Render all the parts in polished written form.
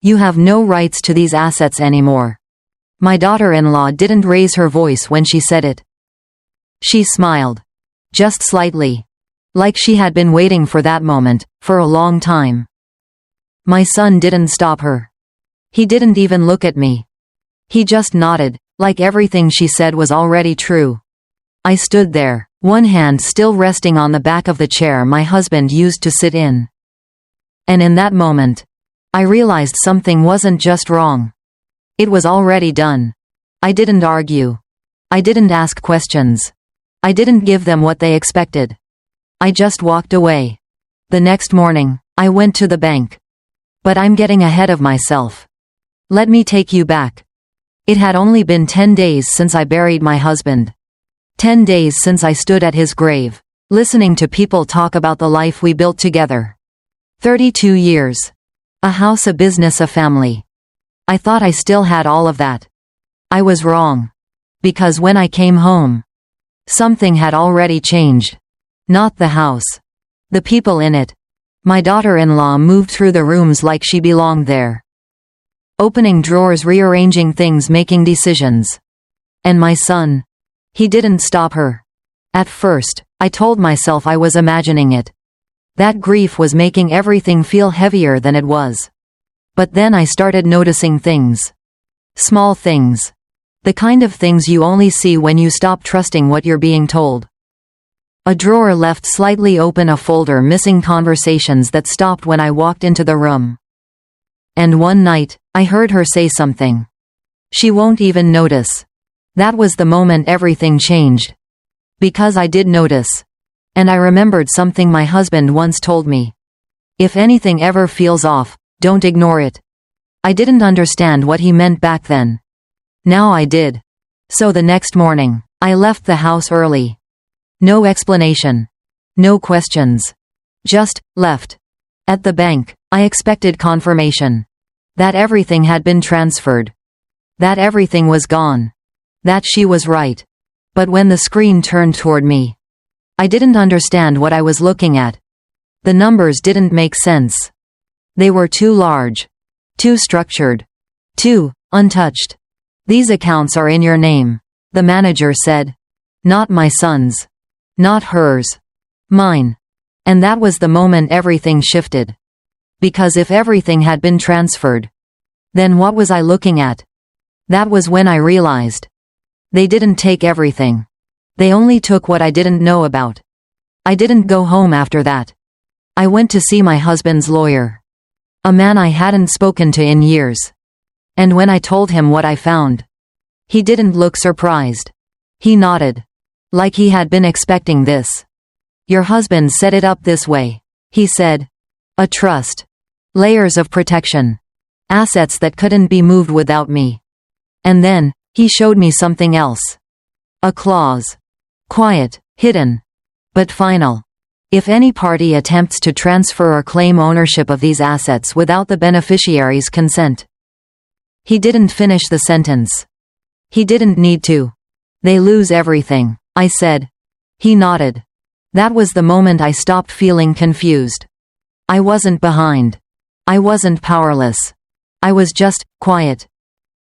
You have no rights to these assets anymore." My daughter-in-law didn't raise her voice when she said it. She smiled. Just slightly. Like she had been waiting for that moment, for a long time. My son didn't stop her. He didn't even look at me. He just nodded, like everything she said was already true. I stood there, one hand still resting on the back of the chair my husband used to sit in. And in that moment, I realized something wasn't just wrong. It was already done. I didn't argue. I didn't ask questions. I didn't give them what they expected. I just walked away. The next morning, I went to the bank. But I'm getting ahead of myself. Let me take you back. It had only been 10 days since I buried my husband. 10 days since I stood at his grave, listening to people talk about the life we built together. 32 years. A house, a business, a family. I thought I still had all of that. I was wrong. Because when I came home, something had already changed. Not the house. The people in it. My daughter-in-law moved through the rooms like she belonged there. Opening drawers, rearranging things, making decisions. And my son. He didn't stop her. At first, I told myself I was imagining it. That grief was making everything feel heavier than it was. But then I started noticing things. Small things. The kind of things you only see when you stop trusting what you're being told. A drawer left slightly open, a folder missing, conversations that stopped when I walked into the room. And one night, I heard her say something. She won't even notice. That was the moment everything changed. Because I did notice. And I remembered something my husband once told me. If anything ever feels off, don't ignore it. I didn't understand what he meant back then. Now I did. So the next morning, I left the house early. No explanation. No questions. Just left. At the bank, I expected confirmation. That everything had been transferred. That everything was gone. That she was right. But when the screen turned toward me, I didn't understand what I was looking at. The numbers didn't make sense. They were too large. Too structured. Too untouched. These accounts are in your name, the manager said. Not my son's. Not hers. Mine. And that was the moment everything shifted. Because if everything had been transferred, then what was I looking at? That was when I realized. They didn't take everything. They only took what I didn't know about. I didn't go home after that. I went to see my husband's lawyer. A man I hadn't spoken to in years. And when I told him what I found, he didn't look surprised. He nodded. Like he had been expecting this. Your husband set it up this way, he said. A trust. Layers of protection. Assets that couldn't be moved without me. And then, he showed me something else. A clause. Quiet, hidden, but final. If any party attempts to transfer or claim ownership of these assets without the beneficiary's consent. He didn't finish the sentence. He didn't need to. They lose everything, I said. He nodded. That was the moment I stopped feeling confused. I wasn't behind. I wasn't powerless. I was just quiet.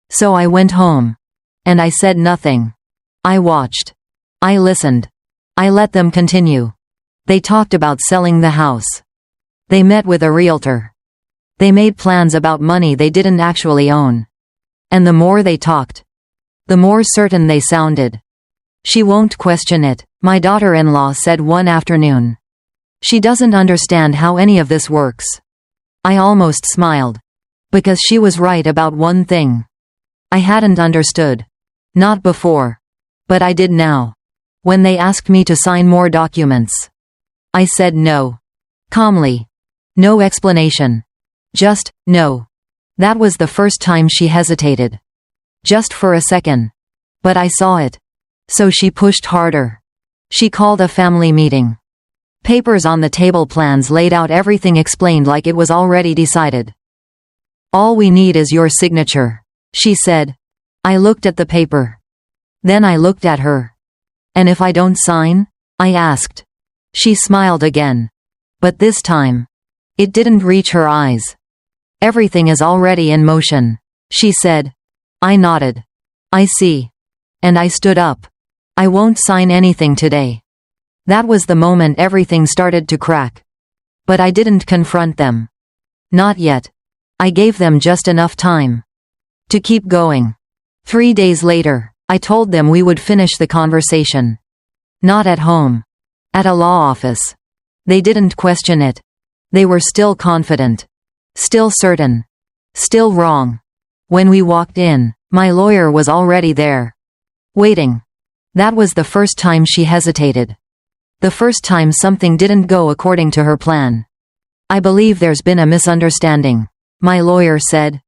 So I went home. And I said nothing. I watched. I listened. I let them continue. They talked about selling the house. They met with a realtor. They made plans about money they didn't actually own. And the more they talked, the more certain they sounded. She won't question it, my daughter-in-law said one afternoon. She doesn't understand how any of this works. I almost smiled. Because she was right about one thing. I hadn't understood. Not before. But I did now. When they asked me to sign more documents. I said no. Calmly. No explanation. Just, no. That was the first time she hesitated. Just for a second. But I saw it. So she pushed harder. She called a family meeting. Papers on the table, plans laid out, everything explained like it was already decided. All we need is your signature, she said. I looked at the paper. Then I looked at her. And if I don't sign? I asked. She smiled again. But this time, it didn't reach her eyes. Everything is already in motion, she said. I nodded. I see. And I stood up. I won't sign anything today. That was the moment everything started to crack. But I didn't confront them. Not yet. I gave them just enough time to keep going. 3 days later, I told them we would finish the conversation. Not at home. At a law office. They didn't question it. They were still confident. Still certain. Still wrong. When we walked in, my lawyer was already there. Waiting. That was the first time she hesitated. The first time something didn't go according to her plan. I believe there's been a misunderstanding, my lawyer said.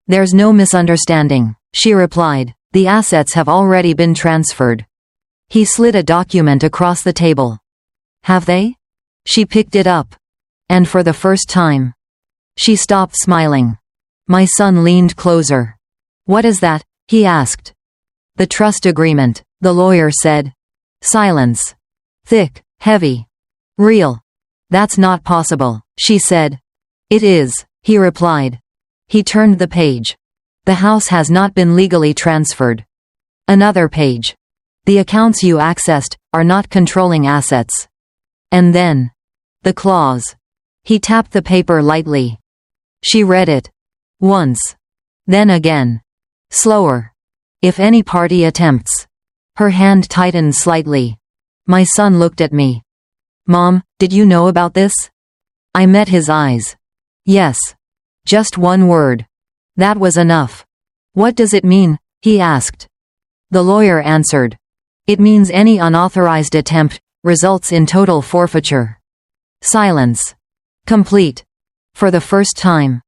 There's no misunderstanding, she replied. The assets have already been transferred. He slid a document across the table. Have they? She picked it up. And for the first time, she stopped smiling. My son leaned closer. What is that? He asked. The trust agreement, the lawyer said. Silence. Thick, heavy. Real. That's not possible, she said. It is, he replied. He turned the page. The house has not been legally transferred. Another page. The accounts you accessed are not controlling assets. And then, the clause. He tapped the paper lightly. She read it. Once. Then again. Slower. If any party attempts. Her hand tightened slightly. My son looked at me. Mom, did you know about this? I met his eyes. Yes. Just one word. That was enough. What does it mean? He asked. The lawyer answered. It means any unauthorized attempt results in total forfeiture. Silence. Complete. For the first time.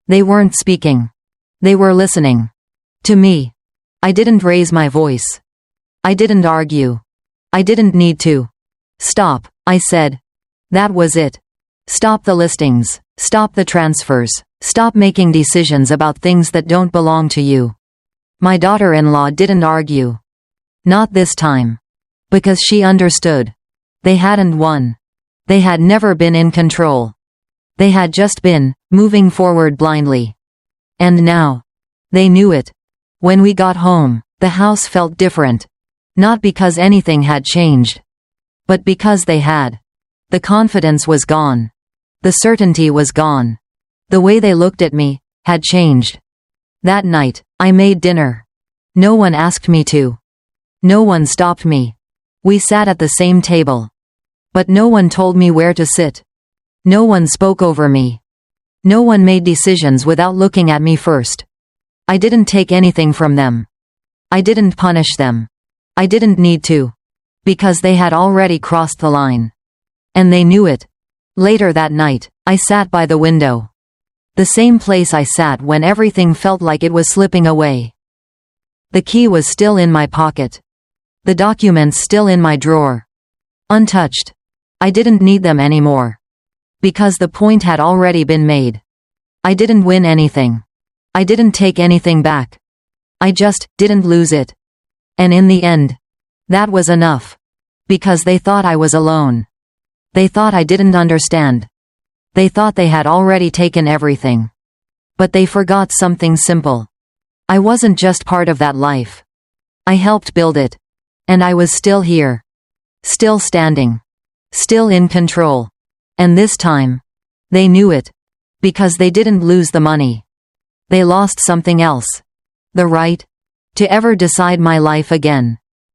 They weren't speaking. They were listening. To me. I didn't raise my voice. I didn't argue. I didn't need to. Stop, I said. That was it. Stop the listings. Stop the transfers. Stop making decisions about things that don't belong to you. My daughter-in-law didn't argue. Not this time. Because she understood. They hadn't won. They had never been in control. They had just been moving forward blindly. And now. They knew it. When we got home, the house felt different. Not because anything had changed. But because they had. The confidence was gone. The certainty was gone. The way they looked at me had changed. That night, I made dinner. No one asked me to. No one stopped me. We sat at the same table. But no one told me where to sit. No one spoke over me. No one made decisions without looking at me first. I didn't take anything from them. I didn't punish them. I didn't need to. Because they had already crossed the line. And they knew it. Later that night, I sat by the window. The same place I sat when everything felt like it was slipping away. The key was still in my pocket. The documents still in my drawer. Untouched. I didn't need them anymore. Because the point had already been made. I didn't win anything. I didn't take anything back. I just didn't lose it. And in the end, that was enough. Because they thought I was alone. They thought I didn't understand. They thought they had already taken everything. But they forgot something simple. I wasn't just part of that life. I helped build it. And I was still here. Still standing. Still in control. And this time, they knew it. Because they didn't lose the money. They lost something else. The right to ever decide my life again.